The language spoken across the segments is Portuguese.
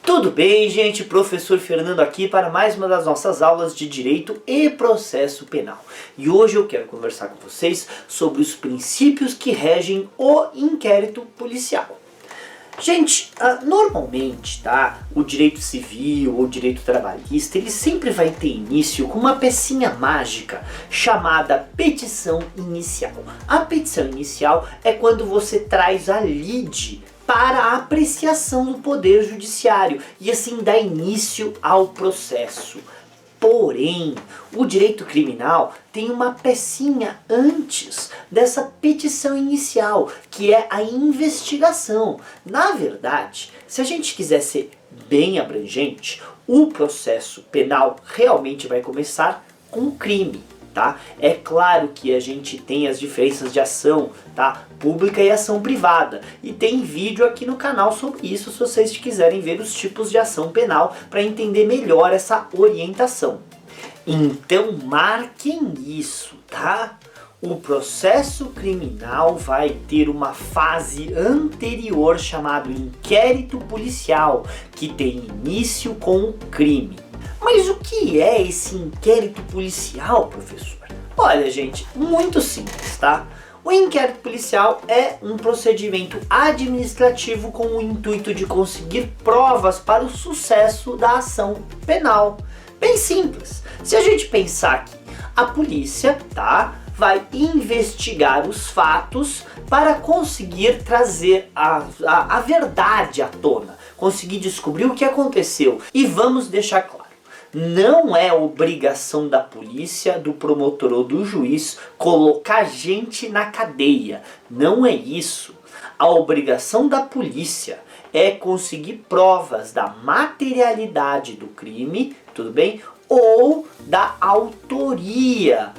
Tudo bem, gente? Professor Fernando aqui para mais uma das nossas aulas de Direito e Processo Penal. E hoje eu quero conversar com vocês sobre os princípios que regem o inquérito policial. Gente, normalmente, o direito civil ou direito trabalhista, ele sempre vai ter início com uma pecinha mágica chamada petição inicial. A petição inicial é quando você traz a lide para a apreciação do Poder Judiciário e assim dá início ao processo. Porém, o direito criminal tem uma pecinha antes dessa petição inicial, que é a investigação. Na verdade, se a gente quiser ser bem abrangente, o processo penal realmente vai começar com o crime. É claro que a gente tem as diferenças de ação pública e ação privada. E tem vídeo aqui no canal sobre isso, se vocês quiserem ver os tipos de ação penal para entender melhor essa orientação. Então marquem isso, O processo criminal vai ter uma fase anterior chamada inquérito policial, que tem início com o crime. Mas o que é esse inquérito policial, professor? Olha, gente, muito simples, O inquérito policial é um procedimento administrativo com o intuito de conseguir provas para o sucesso da ação penal. Bem simples. Se a gente pensar que a polícia, vai investigar os fatos para conseguir trazer a verdade à tona, conseguir descobrir o que aconteceu. E vamos deixar claro. Não é obrigação da polícia, do promotor ou do juiz colocar gente na cadeia. Não é isso. A obrigação da polícia é conseguir provas da materialidade do crime, tudo bem? Ou da autoria.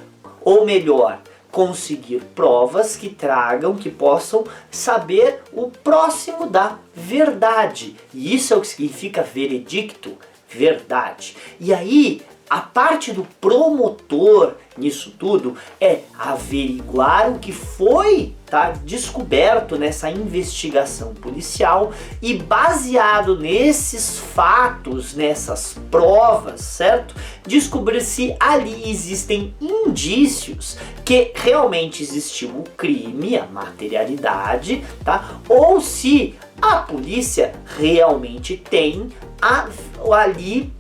Ou melhor, conseguir provas que tragam, que possam saber o próximo da verdade. E isso é o que significa veredicto. Verdade. E aí, a parte do promotor nisso tudo é averiguar o que foi descoberto nessa investigação policial e baseado nesses fatos, nessas provas, certo? Descobrir se ali existem indícios que realmente existiu o crime, a materialidade, ou se a polícia realmente tem ali,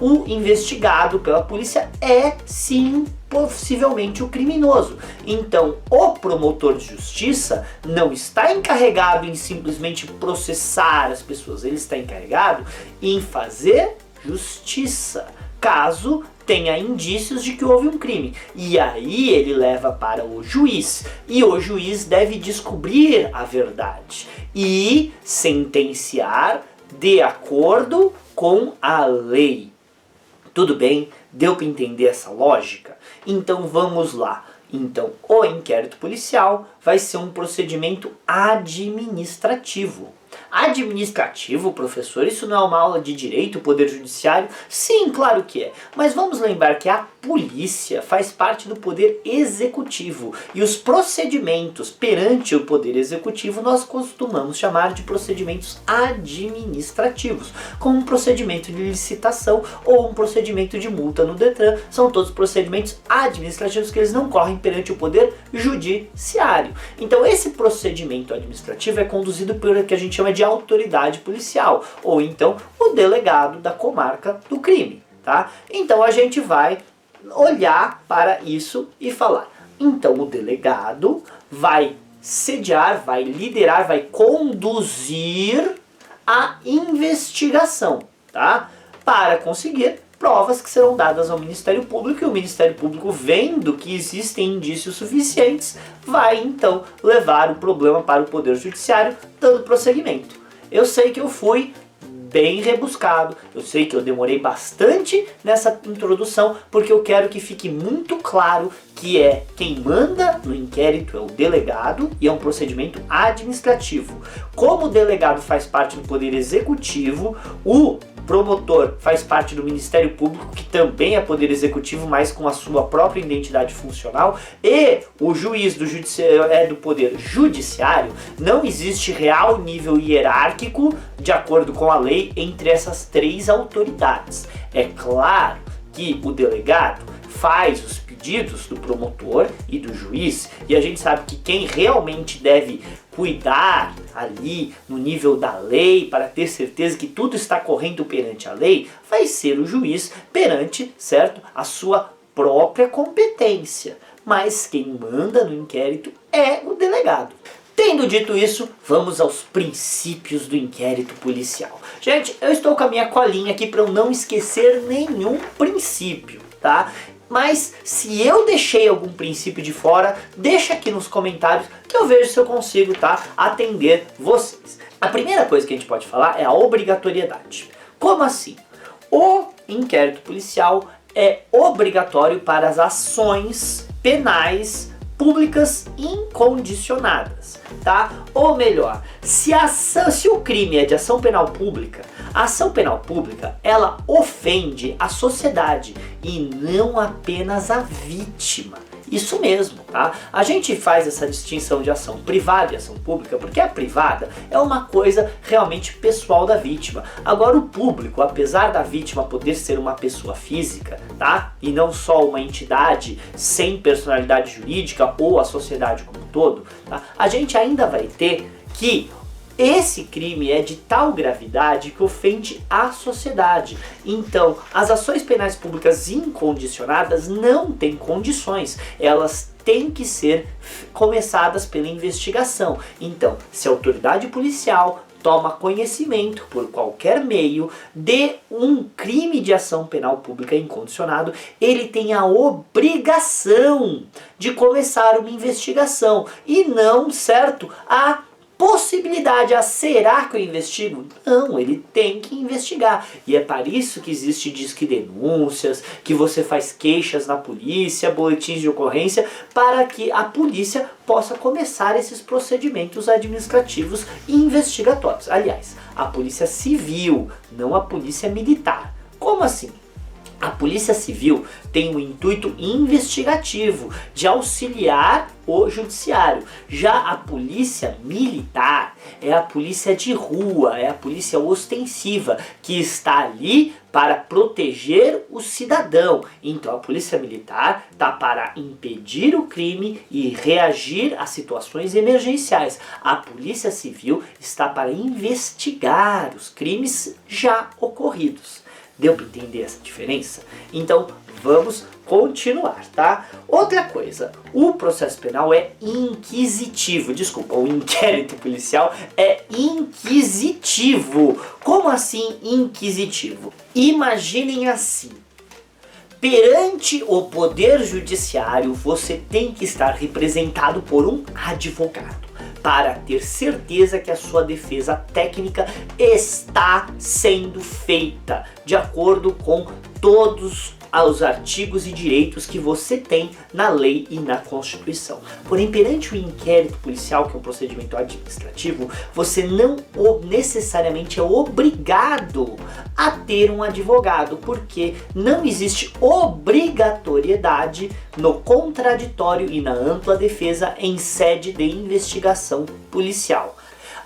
o investigado pela polícia é sim possivelmente o criminoso. Então o promotor de justiça não está encarregado em simplesmente processar as pessoas, ele está encarregado em fazer justiça, caso tenha indícios de que houve um crime. E aí ele leva para o juiz, e o juiz deve descobrir a verdade e sentenciar de acordo com a lei. Tudo bem? Deu para entender essa lógica? Então vamos lá. Então o inquérito policial vai ser um procedimento administrativo. Administrativo, professor? Isso não é uma aula de direito, poder judiciário? Sim, claro que é. Mas vamos lembrar que a polícia faz parte do poder executivo. E os procedimentos perante o poder executivo nós costumamos chamar de procedimentos administrativos. Como um procedimento de licitação ou um procedimento de multa no Detran. São todos procedimentos administrativos que eles não correm perante o poder judiciário. Então esse procedimento administrativo é conduzido por o que a gente chama de autoridade policial, ou então o delegado da comarca do crime, Então a gente vai olhar para isso e falar. Então o delegado vai sediar, vai liderar, vai conduzir a investigação, para conseguir provas que serão dadas ao Ministério Público, e o Ministério Público, vendo que existem indícios suficientes, vai então levar o problema para o Poder Judiciário, dando prosseguimento. Eu sei que eu fui bem rebuscado, eu sei que eu demorei bastante nessa introdução, porque eu quero que fique muito claro que quem manda no inquérito é o delegado e é um procedimento administrativo. Como o delegado faz parte do poder executivo, o promotor faz parte do Ministério Público, que também é poder executivo, mas com a sua própria identidade funcional, e o juiz é do poder judiciário, não existe real nível hierárquico, de acordo com a lei, entre essas três autoridades. É claro que o delegado faz os pedidos do promotor e do juiz, e a gente sabe que quem realmente deve cuidar ali no nível da lei para ter certeza que tudo está correndo perante a lei vai ser o juiz perante, certo, a sua própria competência. Mas quem manda no inquérito é o delegado. Tendo dito isso, vamos aos princípios do inquérito policial. Gente, eu estou com a minha colinha aqui para eu não esquecer nenhum princípio, tá? Mas se eu deixei algum princípio de fora, deixa aqui nos comentários que eu vejo se eu consigo, tá, atender vocês. A primeira coisa que a gente pode falar é a obrigatoriedade. Como assim? O inquérito policial é obrigatório para as ações penais públicas incondicionadas, tá? Ou melhor, se o crime é de ação penal pública, a ação penal pública, ela ofende a sociedade e não apenas a vítima. Isso mesmo, tá? A gente faz essa distinção de ação privada e ação pública porque a privada é uma coisa realmente pessoal da vítima. Agora o público, apesar da vítima poder ser uma pessoa física, tá? E não só uma entidade sem personalidade jurídica ou a sociedade como um todo, tá? A gente ainda vai ter que esse crime é de tal gravidade que ofende a sociedade. Então, as ações penais públicas incondicionadas não têm condições. Elas têm que ser começadas pela investigação. Então, se a autoridade policial toma conhecimento por qualquer meio de um crime de ação penal pública incondicionado, ele tem a obrigação de começar uma investigação e não, certo, a possibilidade, será que eu investigo? Não, ele tem que investigar. E é para isso que existe disque denúncias, que você faz queixas na polícia, boletins de ocorrência, para que a polícia possa começar esses procedimentos administrativos e investigatórios. Aliás, a polícia civil, não a polícia militar. Como assim? A Polícia Civil tem o intuito investigativo de auxiliar o judiciário. Já a Polícia Militar é a polícia de rua, é a polícia ostensiva, que está ali para proteger o cidadão. Então a Polícia Militar está para impedir o crime e reagir a situações emergenciais. A Polícia Civil está para investigar os crimes já ocorridos. Deu para entender essa diferença? Então vamos continuar, tá? Outra coisa, o processo penal é inquisitivo. Desculpa, o inquérito policial é inquisitivo. Como assim inquisitivo? Imaginem assim. Perante o poder judiciário, você tem que estar representado por um advogado para ter certeza que a sua defesa técnica está sendo feita de acordo com todos os artigos e direitos que você tem na lei e na Constituição. Porém, perante o inquérito policial, que é um procedimento administrativo, você não necessariamente é obrigado a ter um advogado, porque não existe obrigatoriedade no contraditório e na ampla defesa em sede de investigação policial.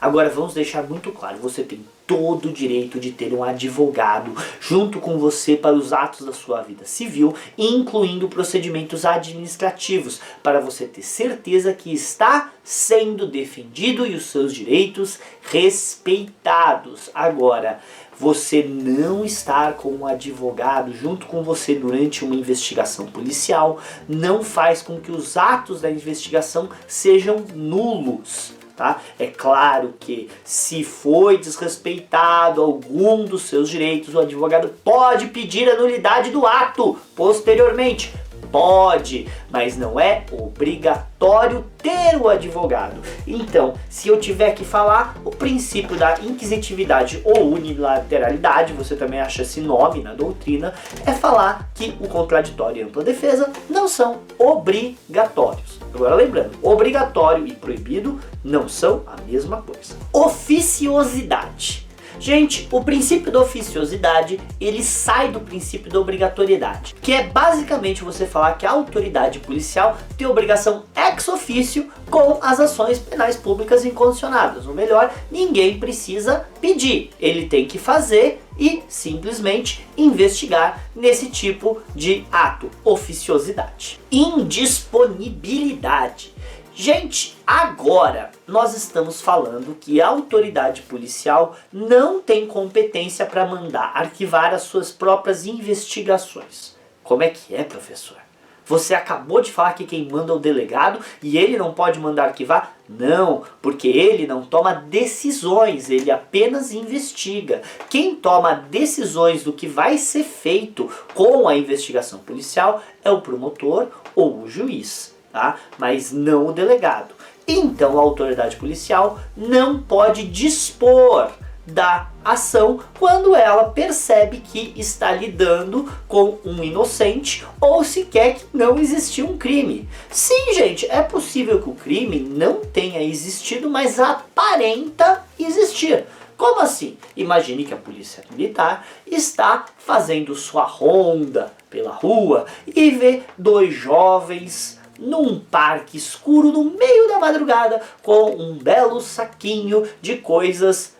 Agora vamos deixar muito claro, você tem todo o direito de ter um advogado junto com você para os atos da sua vida civil, incluindo procedimentos administrativos, para você ter certeza que está sendo defendido e os seus direitos respeitados. Agora, você não estar com um advogado junto com você durante uma investigação policial não faz com que os atos da investigação sejam nulos. Tá? É claro que se foi desrespeitado algum dos seus direitos, o advogado pode pedir a nulidade do ato posteriormente. Pode, mas não é obrigatório ter o advogado. Então, se eu tiver que falar, o princípio da inquisitividade ou unilateralidade, você também acha esse nome na doutrina, é falar que o contraditório e a ampla defesa não são obrigatórios. Agora lembrando, obrigatório e proibido não são a mesma coisa. Oficiosidade. Gente, o princípio da oficiosidade, ele sai do princípio da obrigatoriedade, que é basicamente você falar que a autoridade policial tem obrigação ex officio com as ações penais públicas incondicionadas. Ou melhor, ninguém precisa pedir, ele tem que fazer e simplesmente investigar nesse tipo de ato, oficiosidade. Indisponibilidade. Gente, agora nós estamos falando que a autoridade policial não tem competência para mandar arquivar as suas próprias investigações. Como é que é, professor? Você acabou de falar que quem manda é o delegado e ele não pode mandar arquivar? Não, porque ele não toma decisões, ele apenas investiga. Quem toma decisões do que vai ser feito com a investigação policial é o promotor ou o juiz, tá? Mas não o delegado. Então a autoridade policial não pode dispor da ação quando ela percebe que está lidando com um inocente ou sequer que não existiu um crime. Sim, gente, é possível que o crime não tenha existido, mas aparenta existir. Como assim? Imagine que a polícia militar está fazendo sua ronda pela rua e vê dois jovens num parque escuro no meio da madrugada com um belo saquinho de coisas,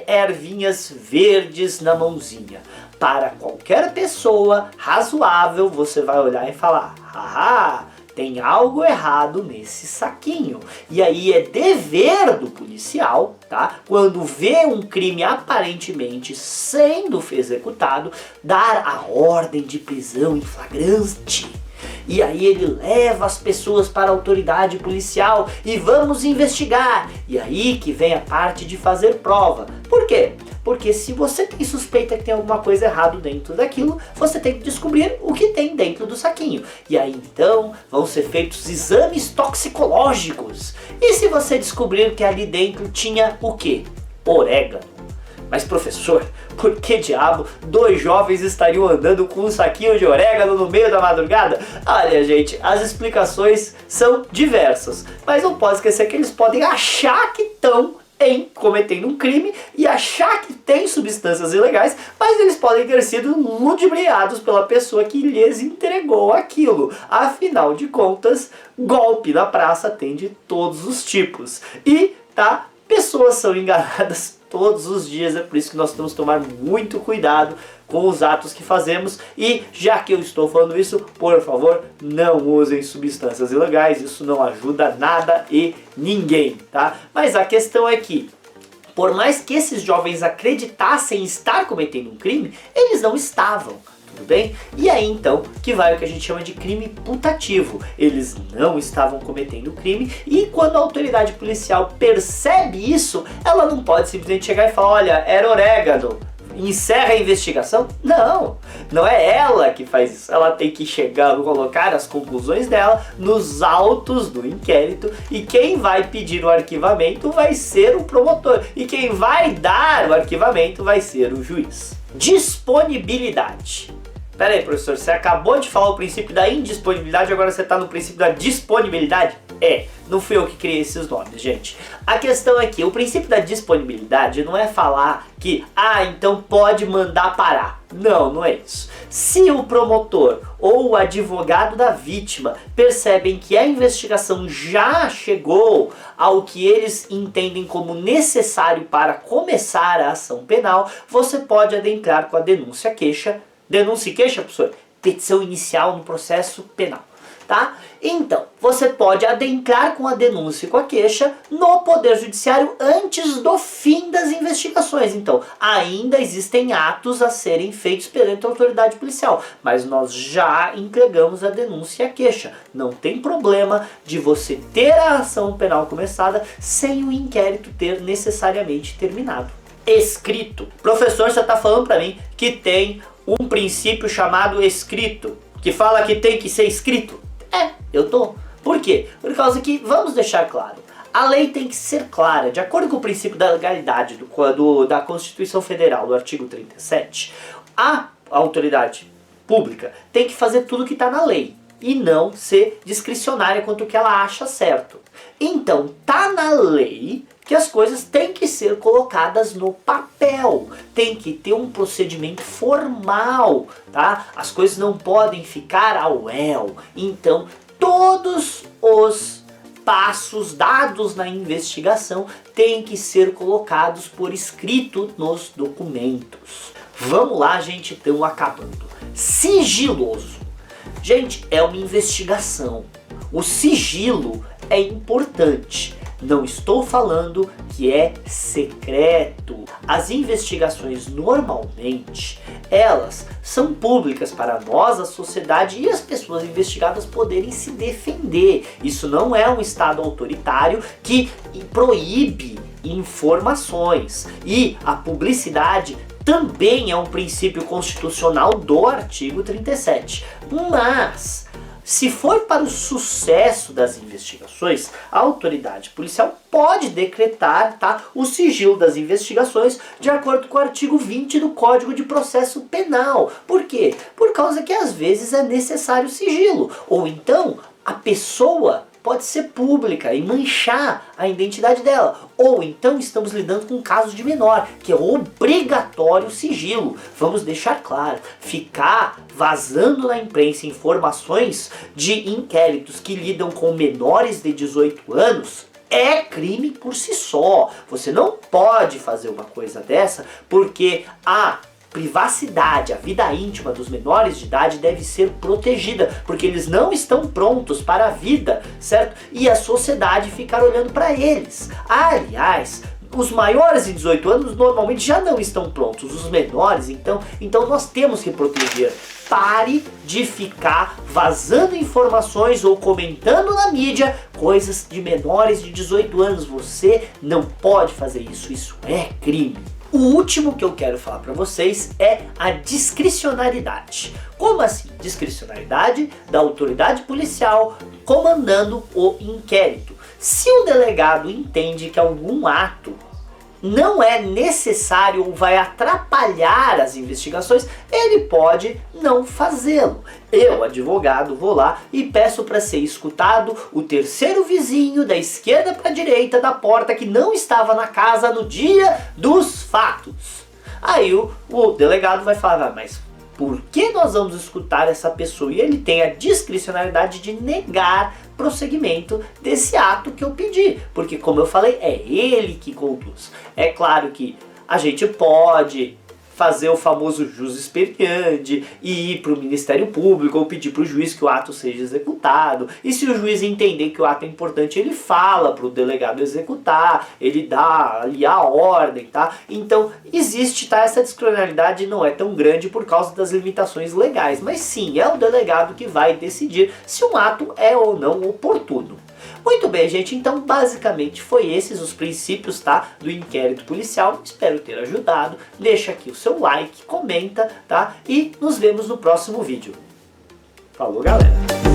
ervinhas verdes na mãozinha. Para qualquer pessoa razoável, você vai olhar e falar: haha, tem algo errado nesse saquinho. E aí é dever do policial, tá? Quando vê um crime aparentemente sendo executado, dar a ordem de prisão em flagrante. E aí ele leva as pessoas para a autoridade policial e vamos investigar. E aí que vem a parte de fazer prova. Por quê? Porque se você tem suspeita que tem alguma coisa errada dentro daquilo, você tem que descobrir o que tem dentro do saquinho. E aí então vão ser feitos exames toxicológicos. E se você descobrir que ali dentro tinha o quê? Orégano. Mas professor, por que diabo dois jovens estariam andando com um saquinho de orégano no meio da madrugada? Olha, gente, as explicações são diversas, mas não pode esquecer que eles podem achar que estão cometendo um crime e achar que tem substâncias ilegais, mas eles podem ter sido ludibriados pela pessoa que lhes entregou aquilo. Afinal de contas, golpe na praça tem de todos os tipos. E, tá, pessoas são enganadas todos os dias, é por isso que nós temos que tomar muito cuidado com os atos que fazemos. E já que eu estou falando isso, por favor, não usem substâncias ilegais, isso não ajuda nada e ninguém, tá? Mas a questão é que, por mais que esses jovens acreditassem estar cometendo um crime, eles não estavam. Tudo bem? E aí então que vai o que a gente chama de crime putativo. Eles não estavam cometendo crime e quando a autoridade policial percebe isso, ela não pode simplesmente chegar e falar: olha, era orégano, encerra a investigação. Não, não é ela que faz isso. Ela tem que chegar, colocar as conclusões dela nos autos do inquérito e quem vai pedir o arquivamento vai ser o promotor e quem vai dar o arquivamento vai ser o juiz. Disponibilidade. Pera aí, professor, você acabou de falar o princípio da indisponibilidade, agora você está no princípio da disponibilidade? Não fui eu que criei esses nomes, gente. A questão é que o princípio da disponibilidade não é falar que, então pode mandar parar. Não, não é isso. Se o promotor ou o advogado da vítima percebem que a investigação já chegou ao que eles entendem como necessário para começar a ação penal, você pode adentrar com a denúncia-queixa. Denúncia e queixa, professor? Petição inicial no processo penal, tá? Então, você pode adentrar com a denúncia e com a queixa no Poder Judiciário antes do fim das investigações. Então, ainda existem atos a serem feitos perante a autoridade policial, mas nós já entregamos a denúncia e a queixa. Não tem problema de você ter a ação penal começada sem o inquérito ter necessariamente terminado. Escrito. Professor, você está falando para mim que tem um princípio chamado escrito, que fala que tem que ser escrito? Eu tô. Por quê? Por causa que, vamos deixar claro, a lei tem que ser clara. De acordo com o princípio da legalidade da Constituição Federal, do artigo 37, a autoridade pública tem que fazer tudo que está na lei e não ser discricionária quanto o que ela acha certo. Então, tá na lei que as coisas têm que ser colocadas no papel, tem que ter um procedimento formal, tá? As coisas não podem ficar ao léu. Então, todos os passos dados na investigação têm que ser colocados por escrito nos documentos. Vamos lá, gente, estamos acabando. Sigiloso. Gente, é uma investigação. O sigilo é importante. Não estou falando que é secreto. As investigações normalmente, elas são públicas para nós, a sociedade e as pessoas investigadas poderem se defender. Isso não é um Estado autoritário que proíbe informações. E a publicidade também é um princípio constitucional do artigo 37. Mas, se for para o sucesso das investigações, a autoridade policial pode decretar, tá, o sigilo das investigações de acordo com o artigo 20 do Código de Processo Penal. Por quê? Por causa que às vezes é necessário sigilo. Ou então, a pessoa pode ser pública e manchar a identidade dela. Ou então estamos lidando com um caso de menor, que é obrigatório sigilo. Vamos deixar claro, ficar vazando na imprensa informações de inquéritos que lidam com menores de 18 anos é crime por si só. Você não pode fazer uma coisa dessa porque a privacidade, a vida íntima dos menores de idade deve ser protegida, porque eles não estão prontos para a vida, certo? E a sociedade ficar olhando para eles. Aliás, os maiores de 18 anos normalmente já não estão prontos, os menores, então nós temos que proteger. Pare de ficar vazando informações ou comentando na mídia coisas de menores de 18 anos. Você não pode fazer isso, isso é crime. O último que eu quero falar para vocês é a discricionariedade. Como assim? Discricionariedade da autoridade policial comandando o inquérito. Se o delegado entende que algum ato não é necessário ou vai atrapalhar as investigações, ele pode não fazê-lo. Eu, advogado, vou lá e peço para ser escutado o terceiro vizinho da esquerda para a direita da porta que não estava na casa no dia dos fatos. Aí o delegado vai falar, mas por que nós vamos escutar essa pessoa? E ele tem a discricionariedade de negar prosseguimento desse ato que eu pedi, porque como eu falei, é ele que conduz. É claro que a gente pode fazer o famoso jus experiandi e ir para o Ministério Público ou pedir para o juiz que o ato seja executado. E se o juiz entender que o ato é importante, ele fala para o delegado executar, ele dá ali a ordem, tá? Então existe, tá? Essa discricionariedade não é tão grande por causa das limitações legais, mas sim, é o delegado que vai decidir se um ato é ou não oportuno. Muito bem, gente, então basicamente foi esses os princípios, tá, do inquérito policial. Espero ter ajudado. Deixa aqui o seu like, comenta, tá, e nos vemos no próximo vídeo. Falou, galera!